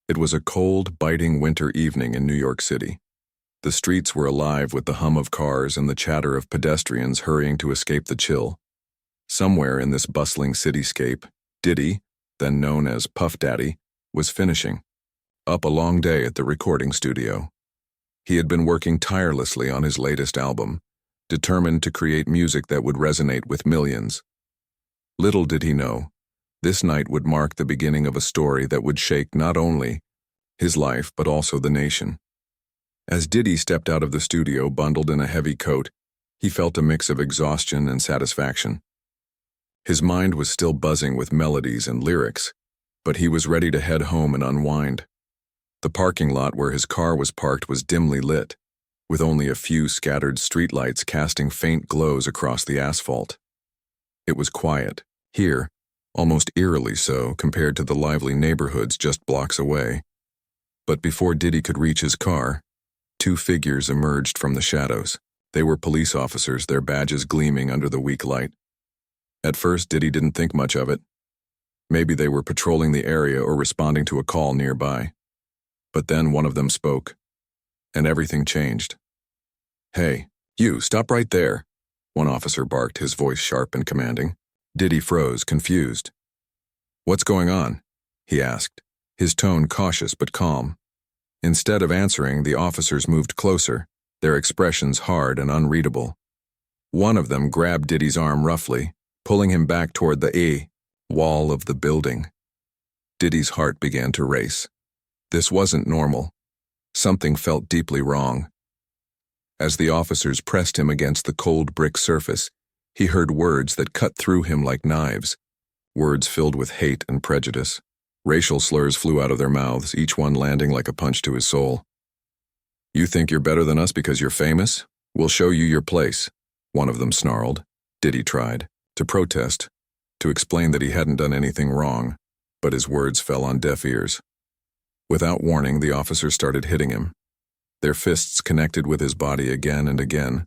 It was a cold, biting winter evening in New York City. The streets were alive with the hum of cars and the chatter of pedestrians hurrying to escape the chill. Somewhere in this bustling cityscape, Diddy, then known as Puff Daddy, was finishing up a long day at the recording studio. He had been working tirelessly on his latest album, determined to create music that would resonate with millions. Little did he know, this night would mark the beginning of a story that would shake not only his life but also the nation. As Diddy stepped out of the studio bundled in a heavy coat, he felt a mix of exhaustion and satisfaction. His mind was still buzzing with melodies and lyrics, but he was ready to head home and unwind. The parking lot where his car was parked was dimly lit, with only a few scattered streetlights casting faint glows across the asphalt. It was quiet, here, almost eerily so compared to the lively neighborhoods just blocks away. But before Diddy could reach his car, two figures emerged from the shadows. They were police officers, their badges gleaming under the weak light. At first, Diddy didn't think much of it. Maybe they were patrolling the area or responding to a call nearby. But then one of them spoke, and everything changed. "Hey, you, stop right there," one officer barked, his voice sharp and commanding. Diddy froze, confused. "What's going on?" he asked, his tone cautious but calm. Instead of answering, the officers moved closer, their expressions hard and unreadable. One of them grabbed Diddy's arm roughly, pulling him back toward the wall of the building. Diddy's heart began to race. This wasn't normal. Something felt deeply wrong. As the officers pressed him against the cold brick surface, he heard words that cut through him like knives, words filled with hate and prejudice. Racial slurs flew out of their mouths, each one landing like a punch to his soul. "You think you're better than us because you're famous? We'll show you your place," one of them snarled. Diddy tried to protest, to explain that he hadn't done anything wrong, but his words fell on deaf ears. Without warning, the officers started hitting him. Their fists connected with his body again and again,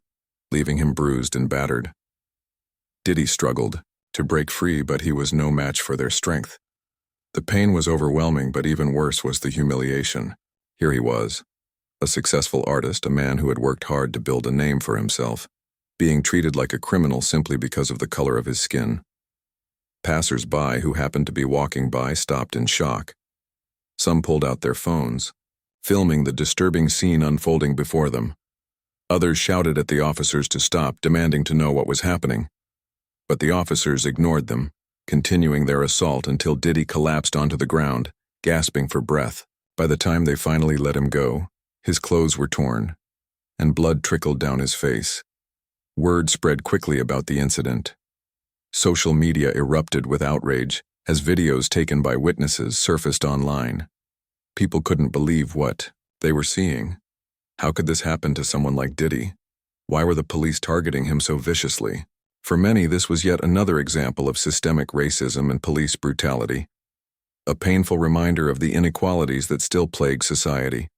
leaving him bruised and battered. Diddy struggled to break free, but he was no match for their strength. The pain was overwhelming, but even worse was the humiliation. Here he was, a successful artist, a man who had worked hard to build a name for himself, being treated like a criminal simply because of the color of his skin. Passers-by who happened to be walking by stopped in shock. Some pulled out their phones, filming the disturbing scene unfolding before them. Others shouted at the officers to stop, demanding to know what was happening. But the officers ignored them, continuing their assault until Diddy collapsed onto the ground, gasping for breath. By the time they finally let him go, his clothes were torn, and blood trickled down his face. Word spread quickly about the incident. Social media erupted with outrage as videos taken by witnesses surfaced online. People couldn't believe what they were seeing. How could this happen to someone like Diddy? Why were the police targeting him so viciously? For many, this was yet another example of systemic racism and police brutality, a painful reminder of the inequalities that still plague society.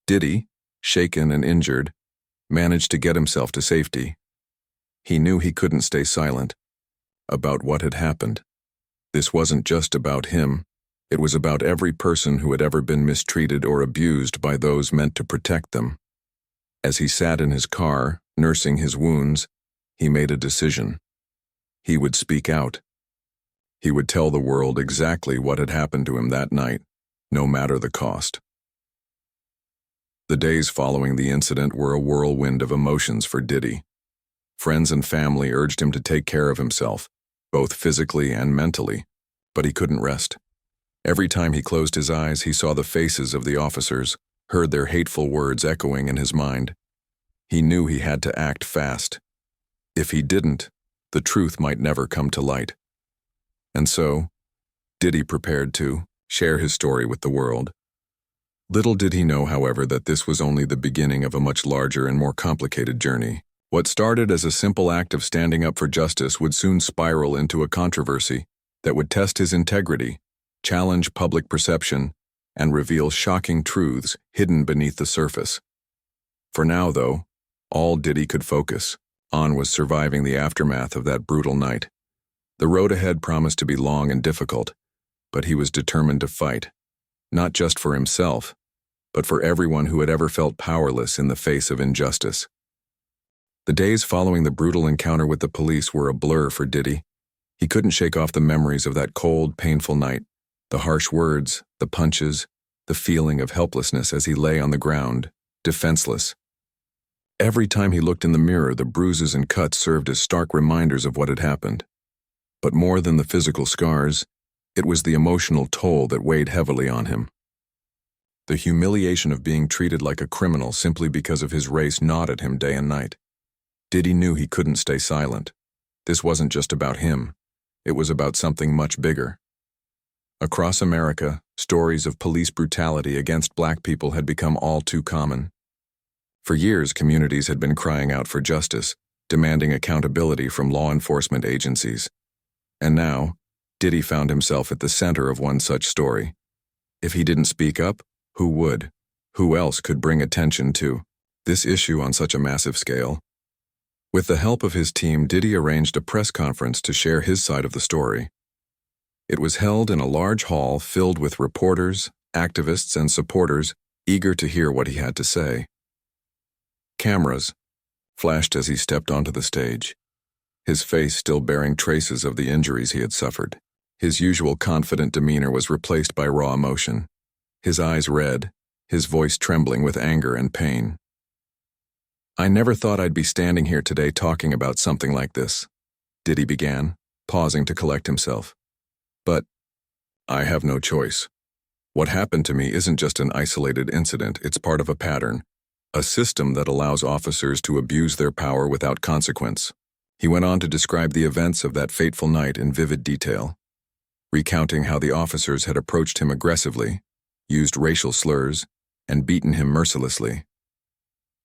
Diddy, shaken and injured, managed to get himself to safety. He knew he couldn't stay silent about what had happened. This wasn't just about him. It was about every person who had ever been mistreated or abused by those meant to protect them. As he sat in his car, nursing his wounds, he made a decision. He would speak out. He would tell the world exactly what had happened to him that night, no matter the cost. The days following the incident were a whirlwind of emotions for Diddy. Friends and family urged him to take care of himself, both physically and mentally, but he couldn't rest. Every time he closed his eyes, he saw the faces of the officers, heard their hateful words echoing in his mind. He knew he had to act fast. If he didn't, the truth might never come to light. And so, Diddy prepared to share his story with the world. Little did he know, however, that this was only the beginning of a much larger and more complicated journey. What started as a simple act of standing up for justice would soon spiral into a controversy that would test his integrity, challenge public perception, and reveal shocking truths hidden beneath the surface. For now, though, all Diddy could focus on was surviving the aftermath of that brutal night. The road ahead promised to be long and difficult, but he was determined to fight, not just for himself, but for everyone who had ever felt powerless in the face of injustice. The days following the brutal encounter with the police were a blur for Diddy. He couldn't shake off the memories of that cold, painful night, the harsh words, the punches, the feeling of helplessness as he lay on the ground, defenseless. Every time he looked in the mirror, the bruises and cuts served as stark reminders of what had happened. But more than the physical scars, it was the emotional toll that weighed heavily on him. The humiliation of being treated like a criminal simply because of his race gnawed at him day and night. Diddy knew he couldn't stay silent. This wasn't just about him. It was about something much bigger. Across America, stories of police brutality against black people had become all too common. For years, communities had been crying out for justice, demanding accountability from law enforcement agencies. And now, Diddy found himself at the center of one such story. If he didn't speak up, who would? Who else could bring attention to this issue on such a massive scale? With the help of his team, Diddy arranged a press conference to share his side of the story. It was held in a large hall filled with reporters, activists, and supporters eager to hear what he had to say. Cameras flashed as he stepped onto the stage, his face still bearing traces of the injuries he had suffered. His usual confident demeanor was replaced by raw emotion, his eyes red, his voice trembling with anger and pain. "I never thought I'd be standing here today talking about something like this," Diddy began, pausing to collect himself. "But I have no choice. What happened to me isn't just an isolated incident, it's part of a pattern, a system that allows officers to abuse their power without consequence." He went on to describe the events of that fateful night in vivid detail, recounting how the officers had approached him aggressively, used racial slurs, and beaten him mercilessly.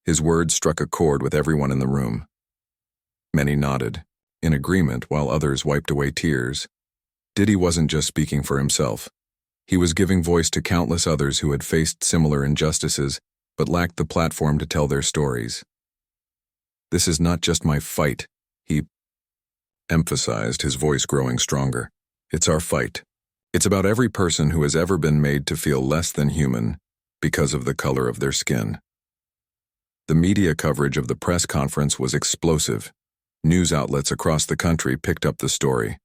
His words struck a chord with everyone in the room. Many nodded, in agreement, while others wiped away tears. Diddy wasn't just speaking for himself. He was giving voice to countless others who had faced similar injustices but lacked the platform to tell their stories. "This is not just my fight," he emphasized, his voice growing stronger. "It's our fight. It's about every person who has ever been made to feel less than human because of the color of their skin." The media coverage of the press conference was explosive. News outlets across the country picked up the story,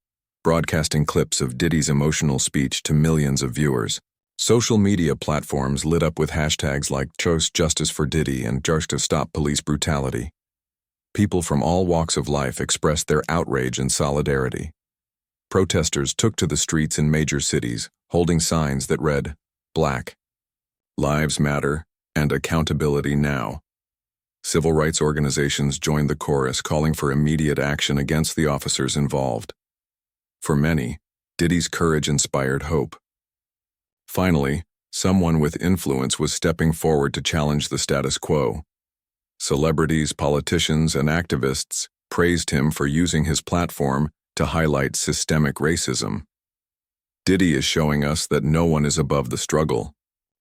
broadcasting clips of Diddy's emotional speech to millions of viewers. Social media platforms lit up with hashtags like "Chose Justice for Diddy" and "Just to Stop Police Brutality." People from all walks of life expressed their outrage and solidarity. Protesters took to the streets in major cities, holding signs that read, "Black Lives Matter" and "Accountability Now." Civil rights organizations joined the chorus, calling for immediate action against the officers involved. For many, Diddy's courage inspired hope. Finally, someone with influence was stepping forward to challenge the status quo. Celebrities, politicians, and activists praised him for using his platform to highlight systemic racism. "Diddy is showing us that no one is above the struggle,"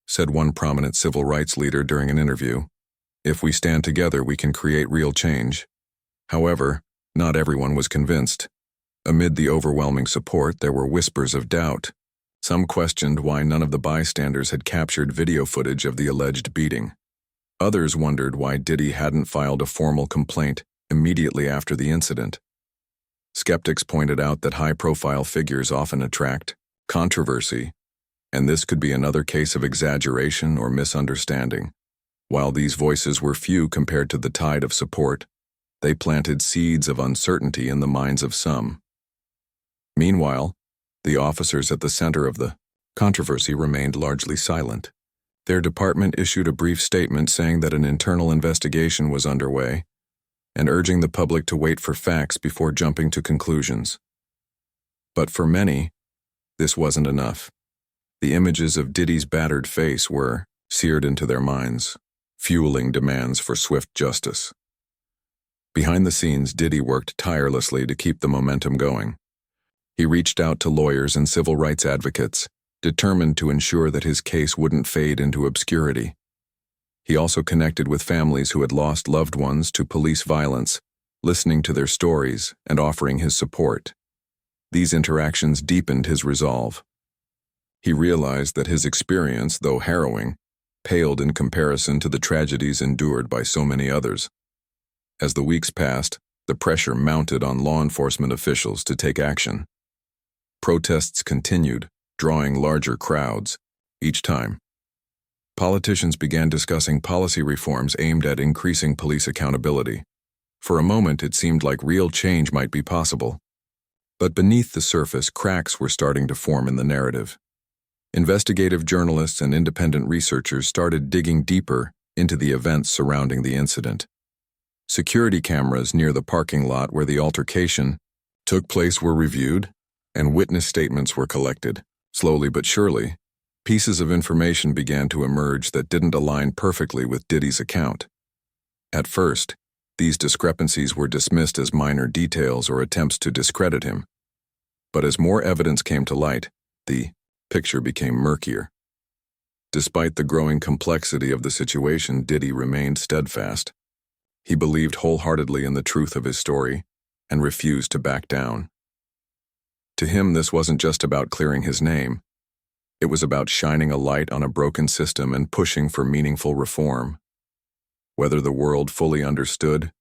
said one prominent civil rights leader during an interview. "If we stand together, we can create real change." However, not everyone was convinced. Amid the overwhelming support, there were whispers of doubt. Some questioned why none of the bystanders had captured video footage of the alleged beating. Others wondered why Diddy hadn't filed a formal complaint immediately after the incident. Skeptics pointed out that high-profile figures often attract controversy, and this could be another case of exaggeration or misunderstanding. While these voices were few compared to the tide of support, they planted seeds of uncertainty in the minds of some. Meanwhile, the officers at the center of the controversy remained largely silent. Their department issued a brief statement saying that an internal investigation was underway and urging the public to wait for facts before jumping to conclusions. But for many, this wasn't enough. The images of Diddy's battered face were seared into their minds, fueling demands for swift justice. Behind the scenes, Diddy worked tirelessly to keep the momentum going. He reached out to lawyers and civil rights advocates, determined to ensure that his case wouldn't fade into obscurity. He also connected with families who had lost loved ones to police violence, listening to their stories and offering his support. These interactions deepened his resolve. He realized that his experience, though harrowing, paled in comparison to the tragedies endured by so many others. As the weeks passed, the pressure mounted on law enforcement officials to take action. Protests continued, drawing larger crowds, each time. Politicians began discussing policy reforms aimed at increasing police accountability. For a moment, it seemed like real change might be possible. But beneath the surface, cracks were starting to form in the narrative. Investigative journalists and independent researchers started digging deeper into the events surrounding the incident. Security cameras near the parking lot where the altercation took place were reviewed, and witness statements were collected. Slowly but surely, pieces of information began to emerge that didn't align perfectly with Diddy's account. At first, these discrepancies were dismissed as minor details or attempts to discredit him. But as more evidence came to light, the picture became murkier. Despite the growing complexity of the situation, Diddy remained steadfast. He believed wholeheartedly in the truth of his story and refused to back down. To him, this wasn't just about clearing his name. It was about shining a light on a broken system and pushing for meaningful reform. Whether the world fully understood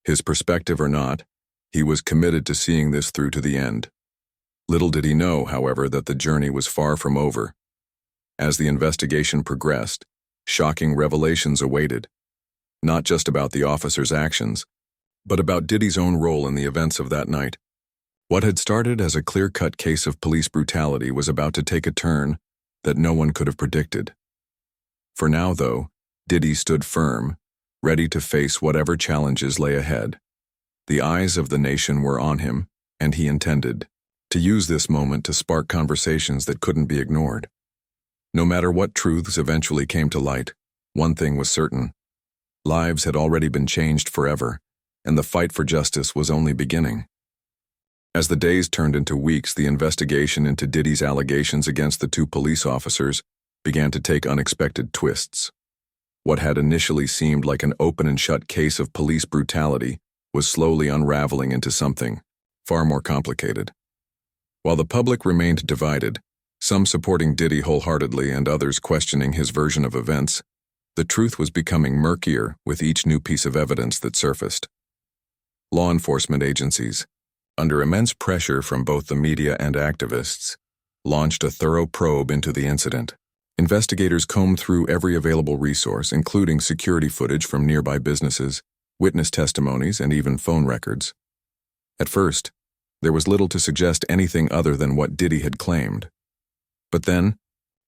his perspective or not, he was committed to seeing this through to the end. Little did he know, however, that the journey was far from over. As the investigation progressed, shocking revelations awaited, not just about the officer's actions, but about Diddy's own role in the events of that night. What had started as a clear-cut case of police brutality was about to take a turn that no one could have predicted. For now, though, Diddy stood firm, ready to face whatever challenges lay ahead. The eyes of the nation were on him, and he intended to use this moment to spark conversations that couldn't be ignored. No matter what truths eventually came to light, one thing was certain. Lives had already been changed forever, and the fight for justice was only beginning. As the days turned into weeks, the investigation into Diddy's allegations against the two police officers began to take unexpected twists. What had initially seemed like an open and shut case of police brutality was slowly unraveling into something far more complicated. While the public remained divided, some supporting Diddy wholeheartedly and others questioning his version of events, the truth was becoming murkier with each new piece of evidence that surfaced. Law enforcement agencies, under immense pressure from both the media and activists, launched a thorough probe into the incident. Investigators combed through every available resource, including security footage from nearby businesses, witness testimonies, and even phone records. At first, there was little to suggest anything other than what Diddy had claimed. But then,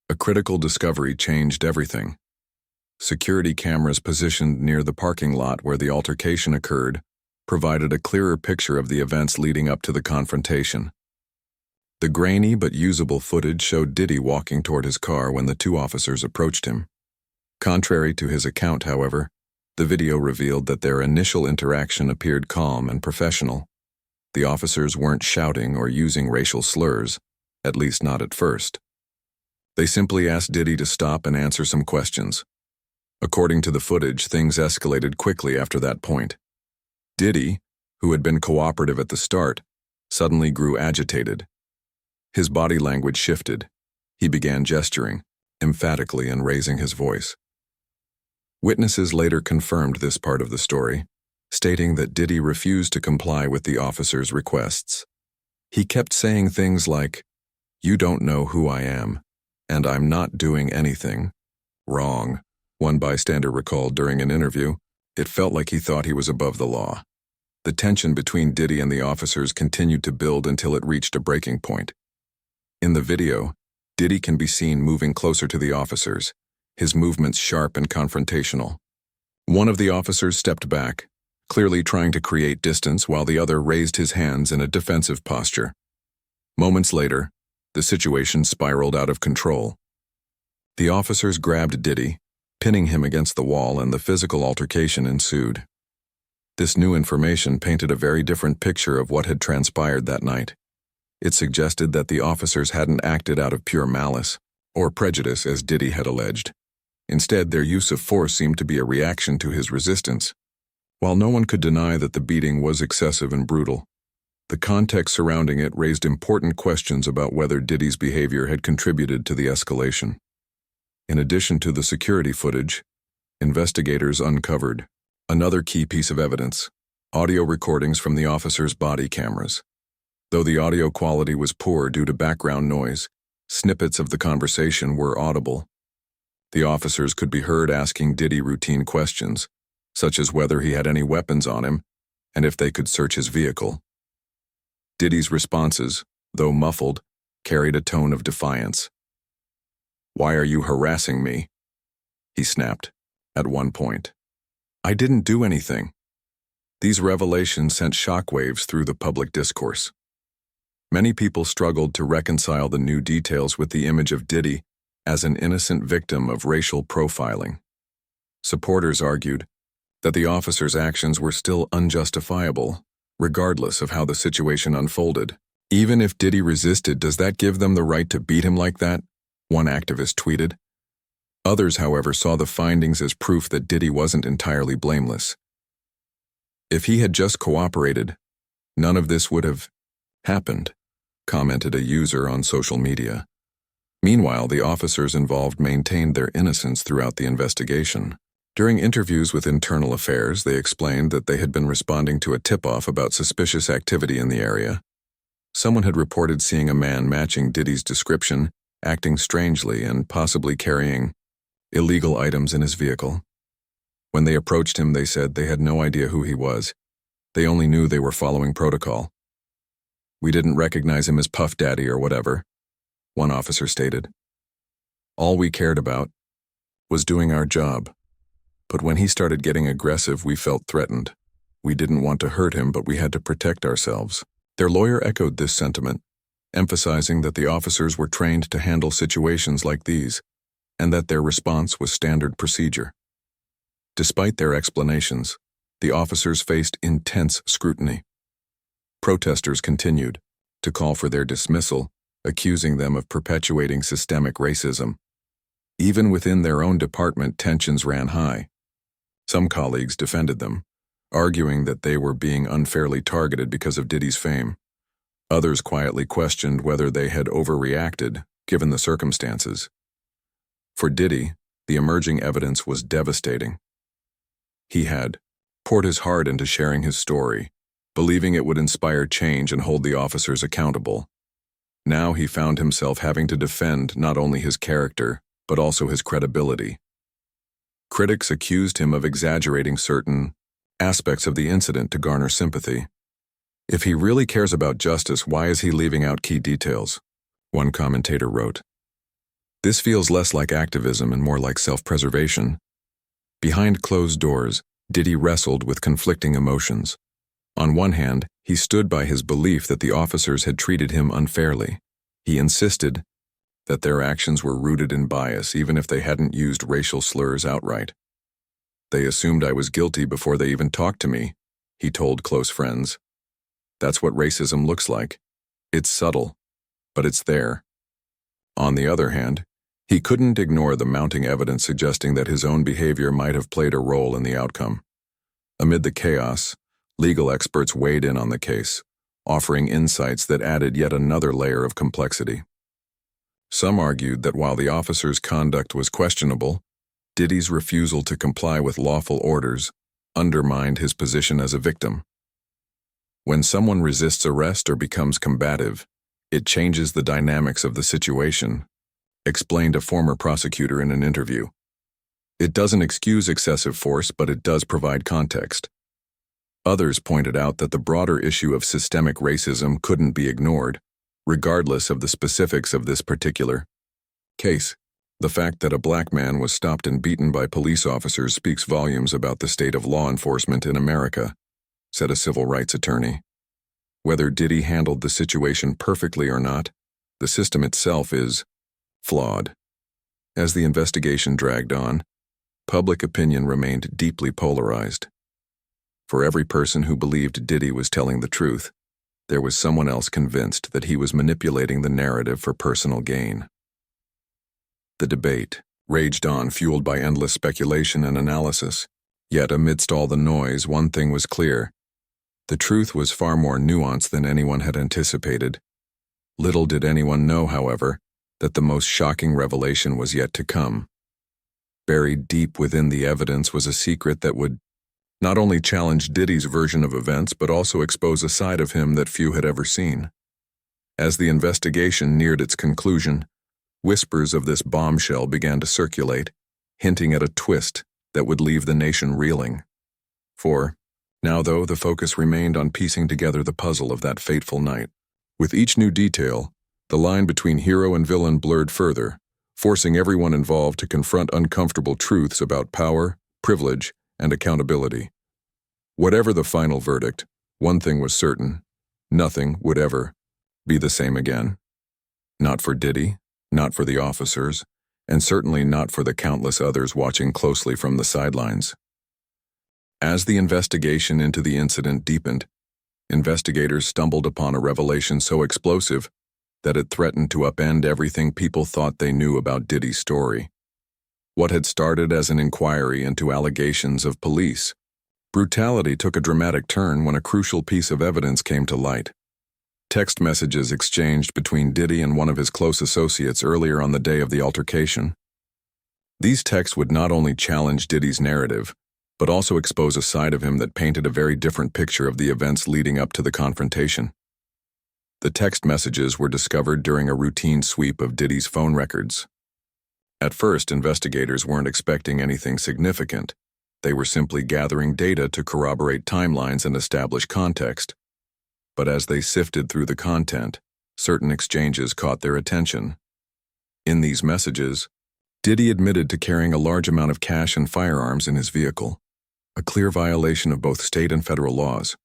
a critical discovery changed everything. Security cameras positioned near the parking lot where the altercation occurred provided a clearer picture of the events leading up to the confrontation. The grainy but usable footage showed Diddy walking toward his car when the two officers approached him. Contrary to his account, however, the video revealed that their initial interaction appeared calm and professional. The officers weren't shouting or using racial slurs, at least not at first. They simply asked Diddy to stop and answer some questions. According to the footage, things escalated quickly after that point. Diddy, who had been cooperative at the start, suddenly grew agitated. His body language shifted. He began gesturing, emphatically, and raising his voice. Witnesses later confirmed this part of the story, stating that Diddy refused to comply with the officers' requests. He kept saying things like, "You don't know who I am, and I'm not doing anything wrong." One bystander recalled during an interview, it felt like he thought he was above the law. The tension between Diddy and the officers continued to build until it reached a breaking point. In the video, Diddy can be seen moving closer to the officers, his movements sharp and confrontational. One of the officers stepped back, clearly trying to create distance, while the other raised his hands in a defensive posture. Moments later, the situation spiraled out of control. The officers grabbed Diddy, pinning him against the wall, and the physical altercation ensued. This new information painted a very different picture of what had transpired that night. It suggested that the officers hadn't acted out of pure malice or prejudice as Diddy had alleged. Instead, their use of force seemed to be a reaction to his resistance. While no one could deny that the beating was excessive and brutal, The context surrounding it raised important questions about whether Diddy's behavior had contributed to the escalation. In addition to the security footage, investigators uncovered another key piece of evidence: audio recordings from the officers' body cameras. Though the audio quality was poor due to background noise, snippets of the conversation were audible. The officers could be heard asking Diddy routine questions, such as whether he had any weapons on him and if they could search his vehicle. Diddy's responses, though muffled, carried a tone of defiance. "Why are you harassing me?" he snapped at one point. "I didn't do anything." These revelations sent shockwaves through the public discourse. Many people struggled to reconcile the new details with the image of Diddy as an innocent victim of racial profiling. Supporters argued that the officers' actions were still unjustifiable, regardless of how the situation unfolded. "Even if Diddy resisted, does that give them the right to beat him like that?" one activist tweeted. Others, however, saw the findings as proof that Diddy wasn't entirely blameless. "If he had just cooperated, none of this would have happened," commented a user on social media. Meanwhile, the officers involved maintained their innocence throughout the investigation. During interviews with Internal Affairs, they explained that they had been responding to a tip-off about suspicious activity in the area. Someone had reported seeing a man matching Diddy's description, acting strangely and possibly carrying illegal items in his vehicle. When they approached him, they said they had no idea who he was. They only knew they were following protocol. "We didn't recognize him as Puff Daddy or whatever," one officer stated. "All we cared about was doing our job. But when he started getting aggressive, we felt threatened. We didn't want to hurt him, but we had to protect ourselves." Their lawyer echoed this sentiment, emphasizing that the officers were trained to handle situations like these, and that their response was standard procedure. Despite their explanations, the officers faced intense scrutiny. Protesters continued to call for their dismissal, accusing them of perpetuating systemic racism. Even within their own department, tensions ran high. Some colleagues defended them, arguing that they were being unfairly targeted because of Diddy's fame. Others quietly questioned whether they had overreacted, given the circumstances. For Diddy, the emerging evidence was devastating. He had poured his heart into sharing his story, believing it would inspire change and hold the officers accountable. Now he found himself having to defend not only his character, but also his credibility. Critics accused him of exaggerating certain aspects of the incident to garner sympathy. "If he really cares about justice, why is he leaving out key details?" one commentator wrote. "This feels less like activism and more like self-preservation." Behind closed doors, Diddy wrestled with conflicting emotions. On one hand, he stood by his belief that the officers had treated him unfairly. He insisted that their actions were rooted in bias, even if they hadn't used racial slurs outright. "They assumed I was guilty before they even talked to me," he told close friends. "That's what racism looks like. It's subtle, but it's there." On the other hand, he couldn't ignore the mounting evidence suggesting that his own behavior might have played a role in the outcome. Amid the chaos, legal experts weighed in on the case, offering insights that added yet another layer of complexity. Some argued that while the officers' conduct was questionable, Diddy's refusal to comply with lawful orders undermined his position as a victim. When someone resists arrest or becomes combative, it changes the dynamics of the situation, explained a former prosecutor in an interview. It doesn't excuse excessive force, but it does provide context. Others pointed out that the broader issue of systemic racism couldn't be ignored, regardless of the specifics of this particular case. The fact that a black man was stopped and beaten by police officers speaks volumes about the state of law enforcement in America, said a civil rights attorney. Whether Diddy handled the situation perfectly or not, the system itself is flawed. As the investigation dragged on, public opinion remained deeply polarized. For every person who believed Diddy was telling the truth, there was someone else convinced that he was manipulating the narrative for personal gain. The debate raged on, fueled by endless speculation and analysis. Yet amidst all the noise, one thing was clear. The truth was far more nuanced than anyone had anticipated. Little did anyone know, however, that the most shocking revelation was yet to come. Buried deep within the evidence was a secret that would not only challenge Diddy's version of events but also expose a side of him that few had ever seen. As the investigation neared its conclusion, whispers of this bombshell began to circulate, hinting at a twist that would leave the nation reeling. For, now though, the focus remained on piecing together the puzzle of that fateful night. With each new detail, the line between hero and villain blurred further, forcing everyone involved to confront uncomfortable truths about power, privilege, and accountability. Whatever the final verdict, one thing was certain: nothing would ever be the same again. Not for Diddy, not for the officers, and certainly not for the countless others watching closely from the sidelines. As the investigation into the incident deepened, investigators stumbled upon a revelation so explosive that it threatened to upend everything people thought they knew about Diddy's story. What had started as an inquiry into allegations of police brutality took a dramatic turn when a crucial piece of evidence came to light. Text messages exchanged between Diddy and one of his close associates earlier on the day of the altercation. These texts would not only challenge Diddy's narrative, but also expose a side of him that painted a very different picture of the events leading up to the confrontation. The text messages were discovered during a routine sweep of Diddy's phone records. At first, investigators weren't expecting anything significant. They were simply gathering data to corroborate timelines and establish context. But as they sifted through the content, certain exchanges caught their attention. In these messages, Diddy admitted to carrying a large amount of cash and firearms in his vehicle, a clear violation of both state and federal laws.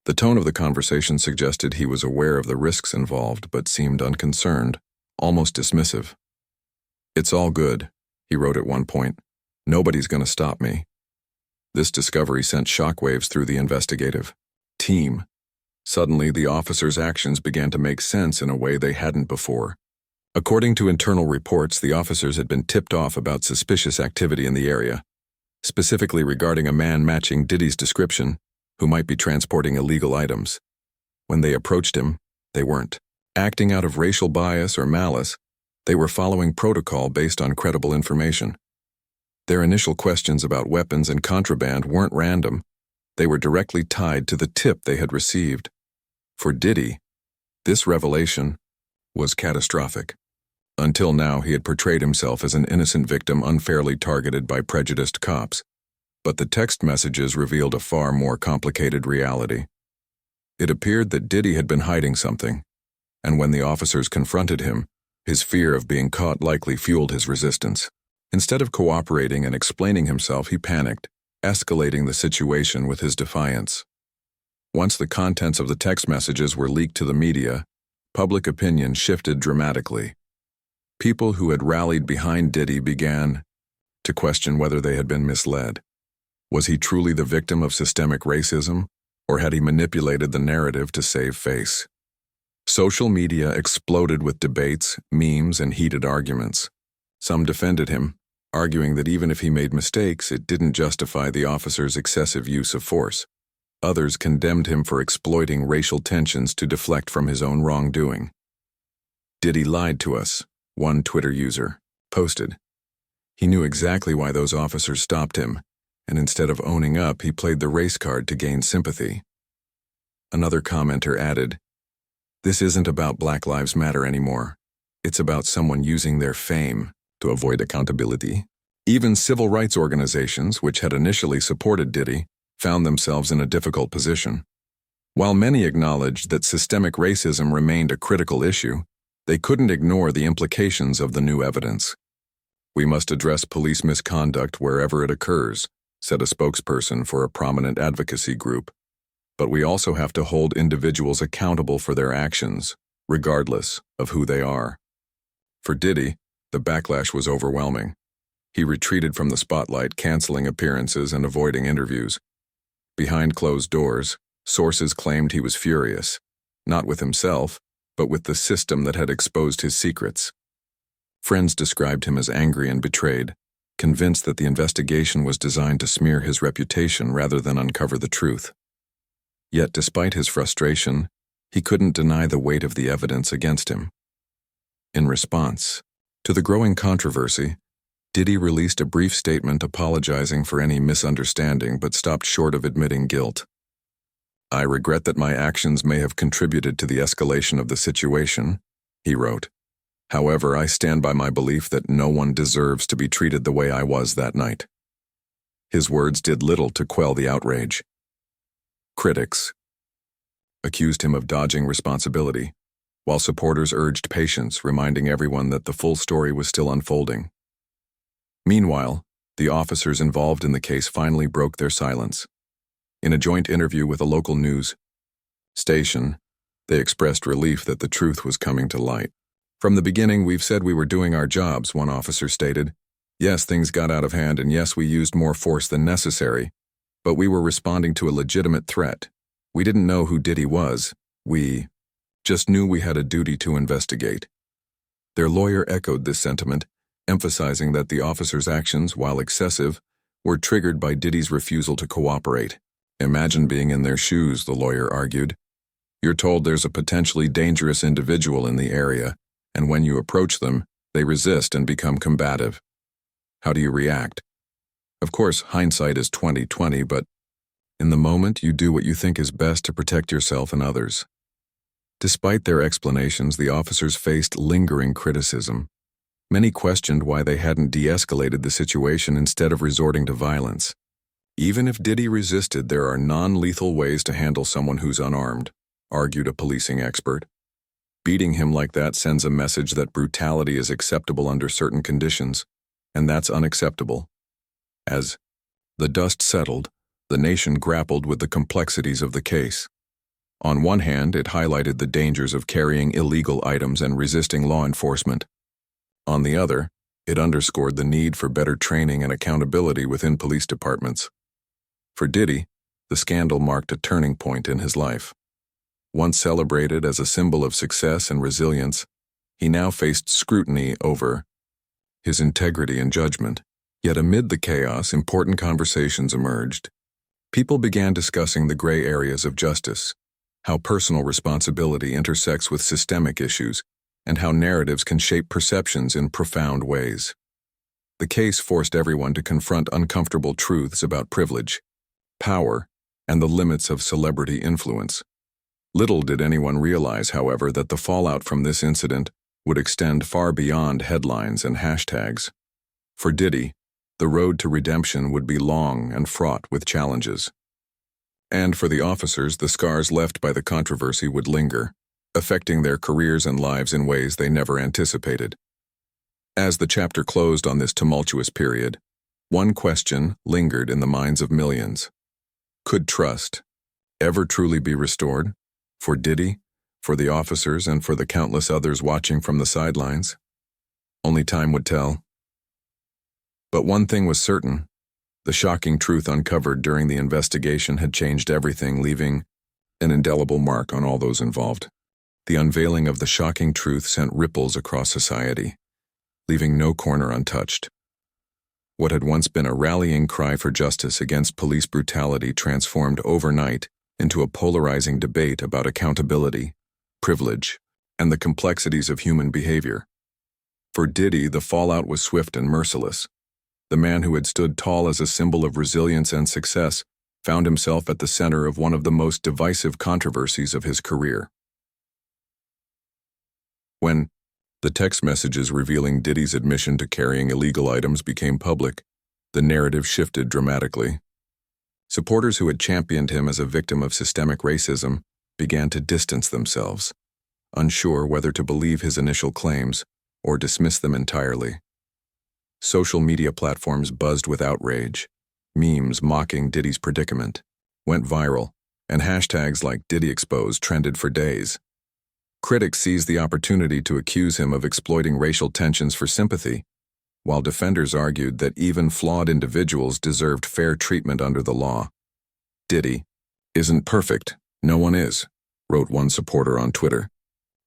The tone of the conversation suggested he was aware of the risks involved but seemed unconcerned, almost dismissive. "It's all good," he wrote at one point. "Nobody's going to stop me." This discovery sent shockwaves through the investigative team. Suddenly, the officers' actions began to make sense in a way they hadn't before. According to internal reports, the officers had been tipped off about suspicious activity in the area, specifically regarding a man matching Diddy's description who might be transporting illegal items. When they approached him, they weren't acting out of racial bias or malice. They were following protocol based on credible information. Their initial questions about weapons and contraband weren't random. They were directly tied to the tip they had received. For Diddy, this revelation was catastrophic. Until now, he had portrayed himself as an innocent victim unfairly targeted by prejudiced cops. But the text messages revealed a far more complicated reality. It appeared that Diddy had been hiding something, and when the officers confronted him, his fear of being caught likely fueled his resistance. Instead of cooperating and explaining himself, he panicked, escalating the situation with his defiance. Once the contents of the text messages were leaked to the media, public opinion shifted dramatically. People who had rallied behind Diddy began to question whether they had been misled. Was he truly the victim of systemic racism, or had he manipulated the narrative to save face? Social media exploded with debates, memes, and heated arguments. Some defended him, arguing that even if he made mistakes, it didn't justify the officer's excessive use of force. Others condemned him for exploiting racial tensions to deflect from his own wrongdoing. "Diddy lied to us," one Twitter user posted. He knew exactly why those officers stopped him, and instead of owning up, he played the race card to gain sympathy. Another commenter added, "This isn't about Black Lives Matter anymore. It's about someone using their fame to avoid accountability." Even civil rights organizations, which had initially supported Diddy, found themselves in a difficult position. While many acknowledged that systemic racism remained a critical issue, they couldn't ignore the implications of the new evidence. "We must address police misconduct wherever it occurs," said a spokesperson for a prominent advocacy group. "But we also have to hold individuals accountable for their actions, regardless of who they are." For Diddy, the backlash was overwhelming. He retreated from the spotlight, canceling appearances and avoiding interviews. Behind closed doors, sources claimed he was furious, not with himself, but with the system that had exposed his secrets. Friends described him as angry and betrayed, convinced that the investigation was designed to smear his reputation rather than uncover the truth. Yet despite his frustration, he couldn't deny the weight of the evidence against him. In response to the growing controversy, Diddy released a brief statement apologizing for any misunderstanding but stopped short of admitting guilt. "I regret that my actions may have contributed to the escalation of the situation," he wrote. "However, I stand by my belief that no one deserves to be treated the way I was that night." His words did little to quell the outrage. Critics accused him of dodging responsibility, while supporters urged patience, reminding everyone that the full story was still unfolding. Meanwhile, the officers involved in the case finally broke their silence. In a joint interview with a local news station, they expressed relief that the truth was coming to light. "From the beginning, we've said we were doing our jobs," one officer stated. "Yes, things got out of hand, and yes, we used more force than necessary, but we were responding to a legitimate threat. We didn't know who Diddy was. We just knew we had a duty to investigate." Their lawyer echoed this sentiment, emphasizing that the officers' actions, while excessive, were triggered by Diddy's refusal to cooperate. "Imagine being in their shoes," the lawyer argued. "You're told there's a potentially dangerous individual in the area, and when you approach them, they resist and become combative. How do you react? Of course, hindsight is 20/20, but in the moment, you do what you think is best to protect yourself and others." Despite their explanations, the officers faced lingering criticism. Many questioned why they hadn't de-escalated the situation instead of resorting to violence. "Even if Diddy resisted, there are non-lethal ways to handle someone who's unarmed," argued a policing expert. "Beating him like that sends a message that brutality is acceptable under certain conditions, and that's unacceptable." As the dust settled, the nation grappled with the complexities of the case. On one hand, it highlighted the dangers of carrying illegal items and resisting law enforcement. On the other, it underscored the need for better training and accountability within police departments. For Diddy, the scandal marked a turning point in his life. Once celebrated as a symbol of success and resilience, he now faced scrutiny over his integrity and judgment. Yet amid the chaos, important conversations emerged. People began discussing the gray areas of justice, how personal responsibility intersects with systemic issues, and how narratives can shape perceptions in profound ways. The case forced everyone to confront uncomfortable truths about privilege, power, and the limits of celebrity influence. Little did anyone realize, however, that the fallout from this incident would extend far beyond headlines and hashtags. For Diddy, the road to redemption would be long and fraught with challenges. And for the officers, the scars left by the controversy would linger, affecting their careers and lives in ways they never anticipated. As the chapter closed on this tumultuous period, one question lingered in the minds of millions. Could trust ever truly be restored? For Diddy, for the officers, and for the countless others watching from the sidelines? Only time would tell. But one thing was certain: the shocking truth uncovered during the investigation had changed everything, leaving an indelible mark on all those involved. The unveiling of the shocking truth sent ripples across society, leaving no corner untouched. What had once been a rallying cry for justice against police brutality transformed overnight into a polarizing debate about accountability, privilege, and the complexities of human behavior. For Diddy, the fallout was swift and merciless. The man who had stood tall as a symbol of resilience and success found himself at the center of one of the most divisive controversies of his career. When the text messages revealing Diddy's admission to carrying illegal items became public, the narrative shifted dramatically. Supporters who had championed him as a victim of systemic racism began to distance themselves, unsure whether to believe his initial claims or dismiss them entirely. Social media platforms buzzed with outrage. Memes mocking Diddy's predicament went viral, and hashtags like Diddy Exposed trended for days. Critics seized the opportunity to accuse him of exploiting racial tensions for sympathy, while defenders argued that even flawed individuals deserved fair treatment under the law. "Diddy isn't perfect. No one is," wrote one supporter on Twitter.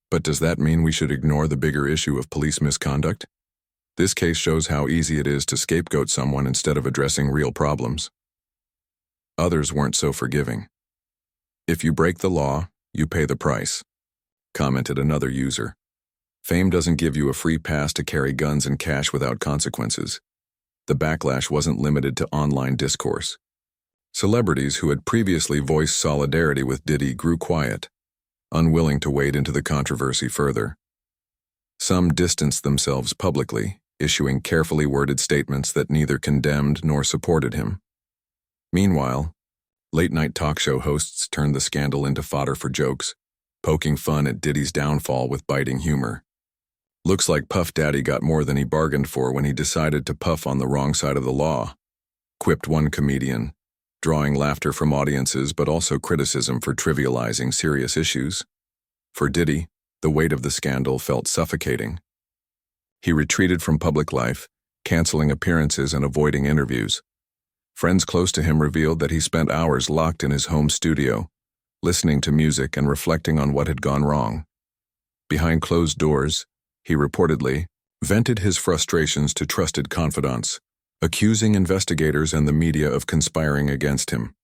"But does that mean we should ignore the bigger issue of police misconduct? This case shows how easy it is to scapegoat someone instead of addressing real problems." Others weren't so forgiving. "If you break the law, you pay the price," commented another user. Fame doesn't give you a free pass to carry guns and cash without consequences. The backlash wasn't limited to online discourse. Celebrities who had previously voiced solidarity with Diddy grew quiet, unwilling to wade into the controversy further. Some distanced themselves publicly, issuing carefully worded statements that neither condemned nor supported him. Meanwhile, late-night talk show hosts turned the scandal into fodder for jokes, poking fun at Diddy's downfall with biting humor. "Looks like Puff Daddy got more than he bargained for when he decided to puff on the wrong side of the law," quipped one comedian, drawing laughter from audiences but also criticism for trivializing serious issues. For Diddy, the weight of the scandal felt suffocating. He retreated from public life, canceling appearances and avoiding interviews. Friends close to him revealed that he spent hours locked in his home studio, listening to music and reflecting on what had gone wrong. Behind closed doors, he reportedly vented his frustrations to trusted confidants, accusing investigators and the media of conspiring against him.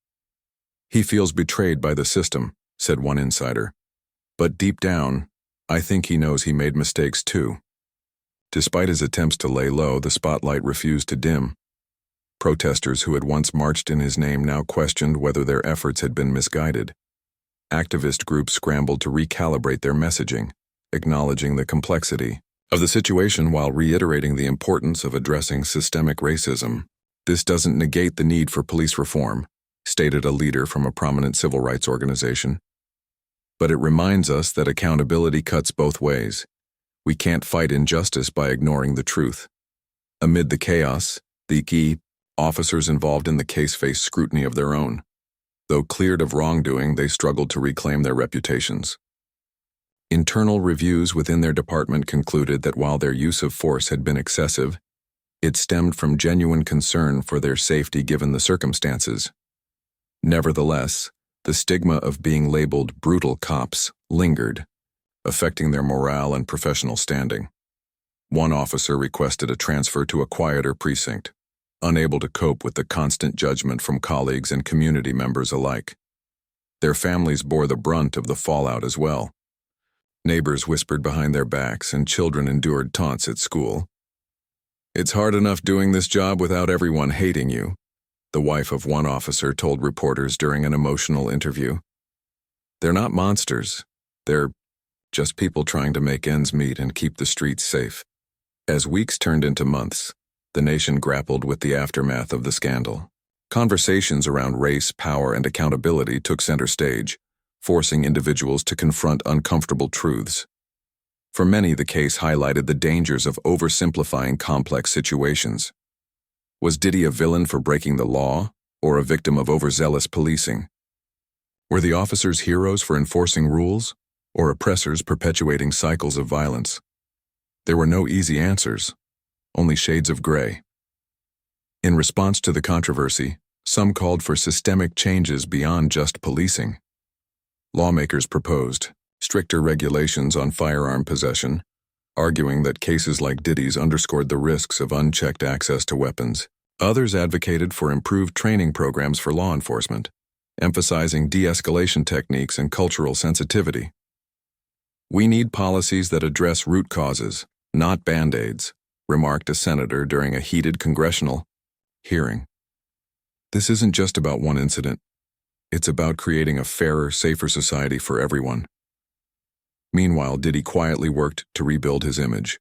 "He feels betrayed by the system," said one insider. "But deep down, I think he knows he made mistakes too." Despite his attempts to lay low, the spotlight refused to dim. Protesters who had once marched in his name now questioned whether their efforts had been misguided. Activist groups scrambled to recalibrate their messaging, acknowledging the complexity of the situation while reiterating the importance of addressing systemic racism. "This doesn't negate the need for police reform," stated a leader from a prominent civil rights organization. "But it reminds us that accountability cuts both ways. We can't fight injustice by ignoring the truth." Amid the chaos, the key officers involved in the case faced scrutiny of their own. Though cleared of wrongdoing, they struggled to reclaim their reputations. Internal reviews within their department concluded that while their use of force had been excessive, it stemmed from genuine concern for their safety given the circumstances. Nevertheless, the stigma of being labeled brutal cops lingered, affecting their morale and professional standing. One officer requested a transfer to a quieter precinct, unable to cope with the constant judgment from colleagues and community members alike. Their families bore the brunt of the fallout as well. Neighbors whispered behind their backs and children endured taunts at school. "It's hard enough doing this job without everyone hating you," the wife of one officer told reporters during an emotional interview. "They're not monsters. They're just people trying to make ends meet and keep the streets safe." As weeks turned into months, the nation grappled with the aftermath of the scandal. Conversations around race, power, and accountability took center stage, forcing individuals to confront uncomfortable truths. For many, the case highlighted the dangers of oversimplifying complex situations. Was Diddy a villain for breaking the law, or a victim of overzealous policing? Were the officers heroes for enforcing rules, or oppressors perpetuating cycles of violence? There were no easy answers, only shades of gray. In response to the controversy, some called for systemic changes beyond just policing. Lawmakers proposed stricter regulations on firearm possession, arguing that cases like Diddy's underscored the risks of unchecked access to weapons. Others advocated for improved training programs for law enforcement, emphasizing de-escalation techniques and cultural sensitivity. "We need policies that address root causes, not band-aids," remarked a senator during a heated congressional hearing. "This isn't just about one incident. It's about creating a fairer, safer society for everyone." Meanwhile, Diddy quietly worked to rebuild his image.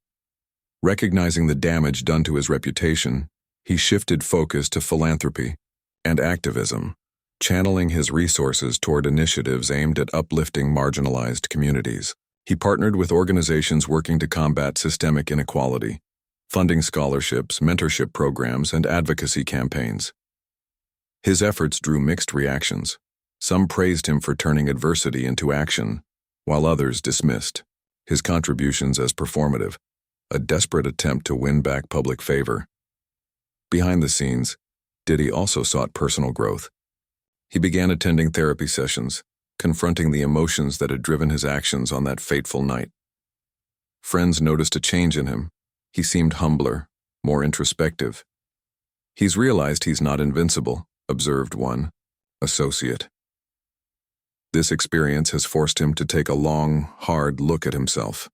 Recognizing the damage done to his reputation, he shifted focus to philanthropy and activism, channeling his resources toward initiatives aimed at uplifting marginalized communities. He partnered with organizations working to combat systemic inequality, funding scholarships, mentorship programs, and advocacy campaigns. His efforts drew mixed reactions. Some praised him for turning adversity into action, while others dismissed his contributions as performative, a desperate attempt to win back public favor. Behind the scenes, Diddy also sought personal growth. He began attending therapy sessions, confronting the emotions that had driven his actions on that fateful night. Friends noticed a change in him. He seemed humbler, more introspective. "He's realized he's not invincible," observed one associate. This experience has forced him to take a long, hard look at himself.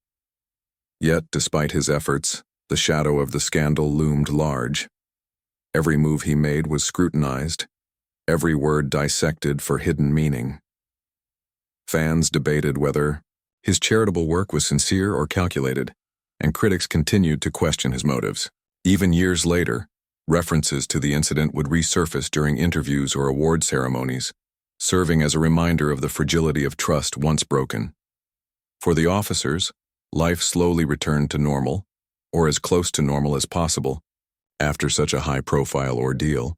Yet, despite his efforts, the shadow of the scandal loomed large. Every move he made was scrutinized, every word dissected for hidden meaning. Fans debated whether his charitable work was sincere or calculated, and critics continued to question his motives. Even years later, references to the incident would resurface during interviews or award ceremonies, serving as a reminder of the fragility of trust once broken. For the officers, life slowly returned to normal, or as close to normal as possible, after such a high-profile ordeal.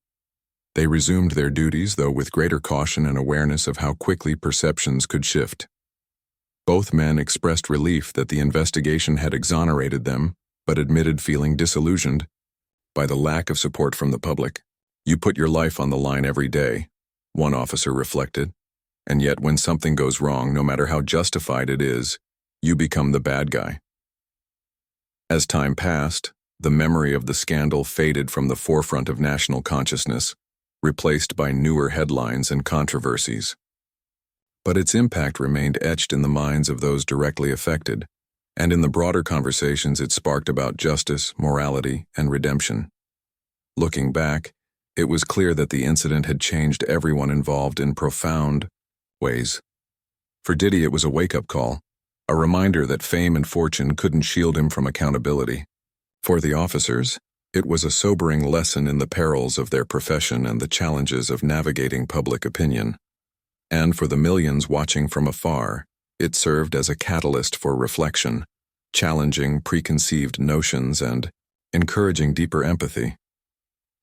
They resumed their duties, though with greater caution and awareness of how quickly perceptions could shift. Both men expressed relief that the investigation had exonerated them, but admitted feeling disillusioned by the lack of support from the public. "You put your life on the line every day," one officer reflected, "and yet when something goes wrong, no matter how justified it is, you become the bad guy." As time passed, the memory of the scandal faded from the forefront of national consciousness, replaced by newer headlines and controversies. But its impact remained etched in the minds of those directly affected, and in the broader conversations it sparked about justice, morality, and redemption. Looking back, it was clear that the incident had changed everyone involved in profound ways. For Diddy, it was a wake-up call, a reminder that fame and fortune couldn't shield him from accountability. For the officers, it was a sobering lesson in the perils of their profession and the challenges of navigating public opinion. And for the millions watching from afar, it served as a catalyst for reflection, challenging preconceived notions and encouraging deeper empathy.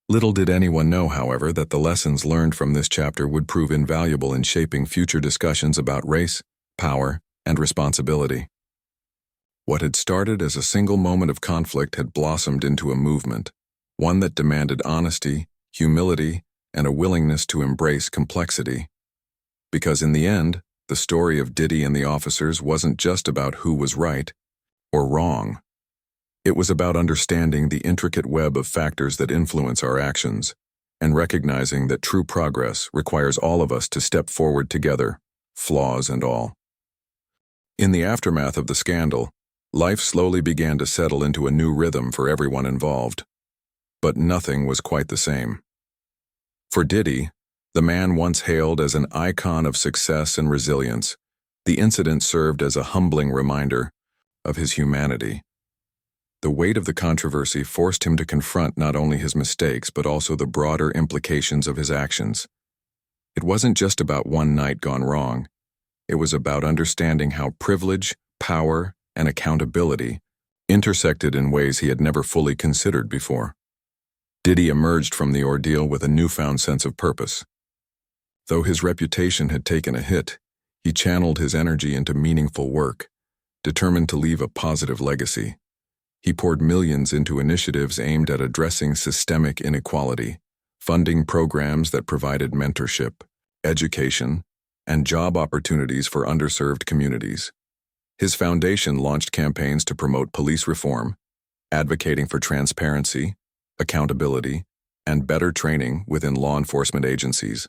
Little did anyone know, however, that the lessons learned from this chapter would prove invaluable in shaping future discussions about race, power, and responsibility. What had started as a single moment of conflict had blossomed into a movement, one that demanded honesty, humility, and a willingness to embrace complexity. Because in the end, the story of Diddy and the officers wasn't just about who was right or wrong. It was about understanding the intricate web of factors that influence our actions, and recognizing that true progress requires all of us to step forward together, flaws and all. In the aftermath of the scandal, life slowly began to settle into a new rhythm for everyone involved. But nothing was quite the same. For Diddy, the man once hailed as an icon of success and resilience, the incident served as a humbling reminder of his humanity. The weight of the controversy forced him to confront not only his mistakes but also the broader implications of his actions. It wasn't just about one night gone wrong. It was about understanding how privilege, power, and accountability intersected in ways he had never fully considered before. Diddy emerged from the ordeal with a newfound sense of purpose. Though his reputation had taken a hit, he channeled his energy into meaningful work, determined to leave a positive legacy. He poured millions into initiatives aimed at addressing systemic inequality, funding programs that provided mentorship, education, and job opportunities for underserved communities. His foundation launched campaigns to promote police reform, advocating for transparency, accountability, and better training within law enforcement agencies.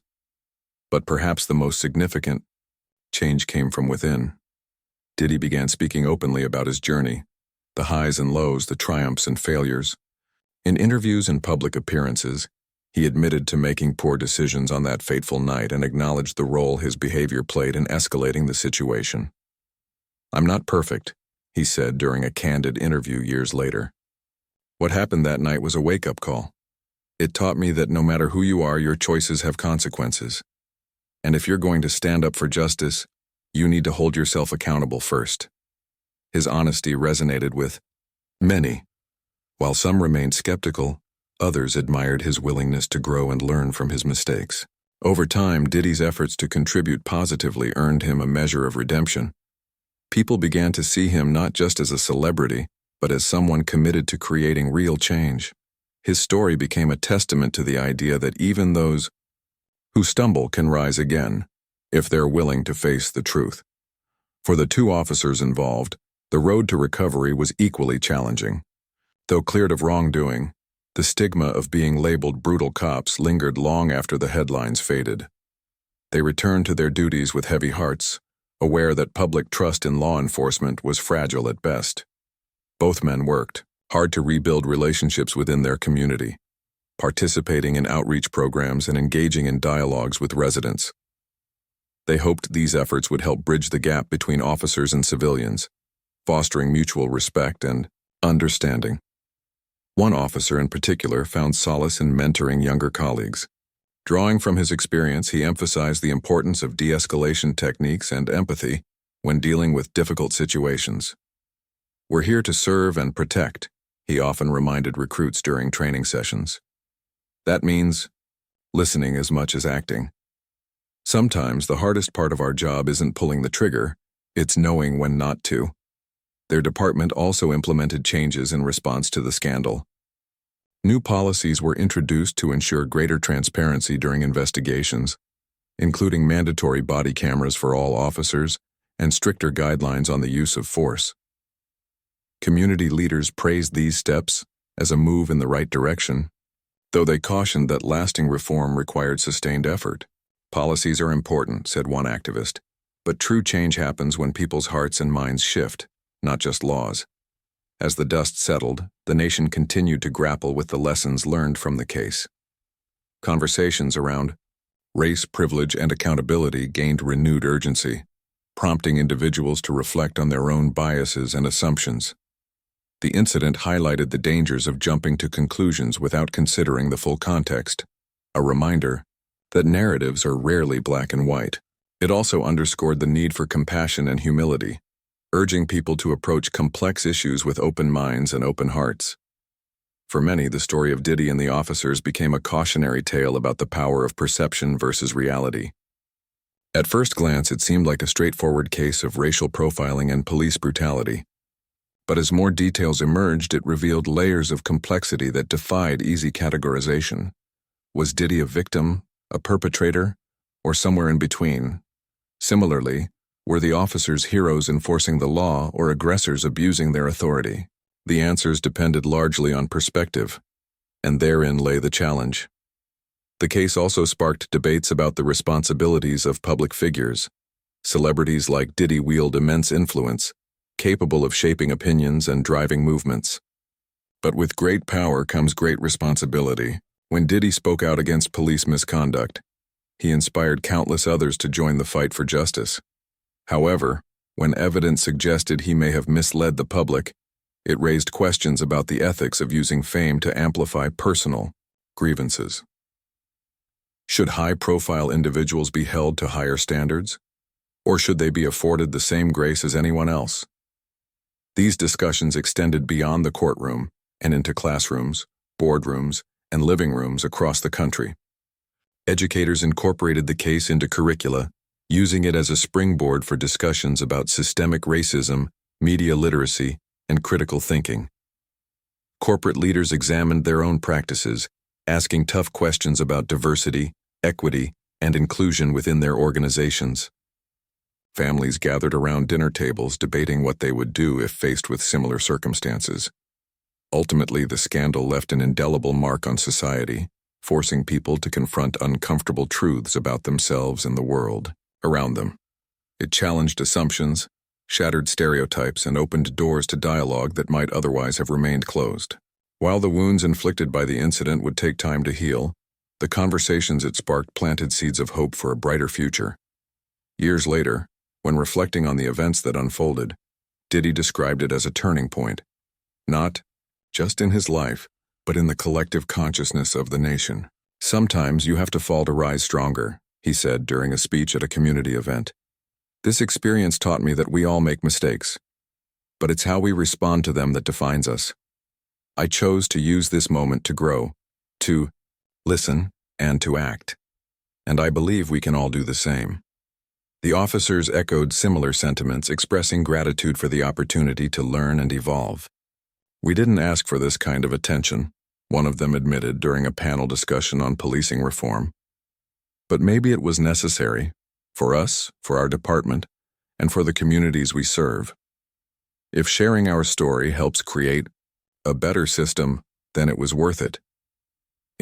But perhaps the most significant change came from within. Diddy began speaking openly about his journey, the highs and lows, the triumphs and failures. In interviews and public appearances, he admitted to making poor decisions on that fateful night and acknowledged the role his behavior played in escalating the situation. "I'm not perfect," he said during a candid interview years later. "What happened that night was a wake-up call. It taught me that no matter who you are, your choices have consequences. And if you're going to stand up for justice, you need to hold yourself accountable first." His honesty resonated with many. While some remained skeptical, others admired his willingness to grow and learn from his mistakes. Over time, Diddy's efforts to contribute positively earned him a measure of redemption. People began to see him not just as a celebrity, but as someone committed to creating real change. His story became a testament to the idea that even those who stumble can rise again, if they're willing to face the truth. For the two officers involved, the road to recovery was equally challenging. Though cleared of wrongdoing, the stigma of being labeled brutal cops lingered long after the headlines faded. They returned to their duties with heavy hearts, aware that public trust in law enforcement was fragile at best. Both men worked hard to rebuild relationships within their community, participating in outreach programs and engaging in dialogues with residents. They hoped these efforts would help bridge the gap between officers and civilians, fostering mutual respect and understanding. One officer in particular found solace in mentoring younger colleagues. Drawing from his experience, he emphasized the importance of de-escalation techniques and empathy when dealing with difficult situations. "We're here to serve and protect," he often reminded recruits during training sessions. That means listening as much as acting. Sometimes the hardest part of our job isn't pulling the trigger, it's knowing when not to. Their department also implemented changes in response to the scandal. New policies were introduced to ensure greater transparency during investigations, including mandatory body cameras for all officers and stricter guidelines on the use of force. Community leaders praised these steps as a move in the right direction, though they cautioned that lasting reform required sustained effort. "Policies are important," said one activist, "but true change happens when people's hearts and minds shift, not just laws." As the dust settled, the nation continued to grapple with the lessons learned from the case. Conversations around race, privilege, and accountability gained renewed urgency, prompting individuals to reflect on their own biases and assumptions. The incident highlighted the dangers of jumping to conclusions without considering the full context, a reminder that narratives are rarely black and white. It also underscored the need for compassion and humility, urging people to approach complex issues with open minds and open hearts. For many, the story of Diddy and the officers became a cautionary tale about the power of perception versus reality. At first glance, it seemed like a straightforward case of racial profiling and police brutality. But as more details emerged, it revealed layers of complexity that defied easy categorization. Was Diddy a victim, a perpetrator, or somewhere in between? Similarly, were the officers heroes enforcing the law or aggressors abusing their authority? The answers depended largely on perspective, and therein lay the challenge. The case also sparked debates about the responsibilities of public figures. Celebrities like Diddy wield immense influence, capable of shaping opinions and driving movements. But with great power comes great responsibility. When Diddy spoke out against police misconduct, he inspired countless others to join the fight for justice. However, when evidence suggested he may have misled the public, it raised questions about the ethics of using fame to amplify personal grievances. Should high-profile individuals be held to higher standards? Or should they be afforded the same grace as anyone else? These discussions extended beyond the courtroom and into classrooms, boardrooms, and living rooms across the country. Educators incorporated the case into curricula, using it as a springboard for discussions about systemic racism, media literacy, and critical thinking. Corporate leaders examined their own practices, asking tough questions about diversity, equity, and inclusion within their organizations. Families gathered around dinner tables debating what they would do if faced with similar circumstances. Ultimately, the scandal left an indelible mark on society, forcing people to confront uncomfortable truths about themselves and the world around them. It challenged assumptions, shattered stereotypes, and opened doors to dialogue that might otherwise have remained closed. While the wounds inflicted by the incident would take time to heal, the conversations it sparked planted seeds of hope for a brighter future. Years later, when reflecting on the events that unfolded, Diddy described it as a turning point, not just in his life, but in the collective consciousness of the nation. "Sometimes you have to fall to rise stronger," he said during a speech at a community event. "This experience taught me that we all make mistakes, but it's how we respond to them that defines us. I chose to use this moment to grow, to listen, and to act. And I believe we can all do the same." The officers echoed similar sentiments, expressing gratitude for the opportunity to learn and evolve. "We didn't ask for this kind of attention," one of them admitted during a panel discussion on policing reform. "But maybe it was necessary, for us, for our department, and for the communities we serve. If sharing our story helps create a better system, then it was worth it."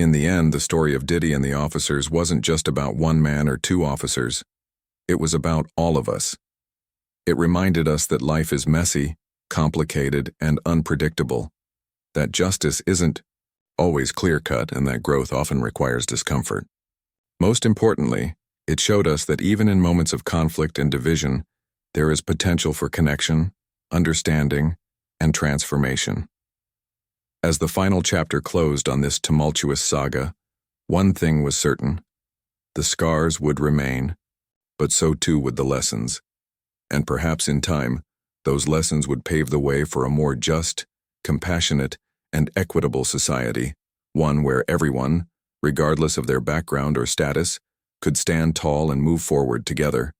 In the end, the story of Diddy and the officers wasn't just about one man or two officers. It was about all of us. It reminded us that life is messy, complicated, and unpredictable, that justice isn't always clear-cut, and that growth often requires discomfort. Most importantly, it showed us that even in moments of conflict and division, there is potential for connection, understanding, and transformation. As the final chapter closed on this tumultuous saga, one thing was certain: the scars would remain, but so too would the lessons. And perhaps in time, those lessons would pave the way for a more just, compassionate, and equitable society, one where everyone, regardless of their background or status, could stand tall and move forward together.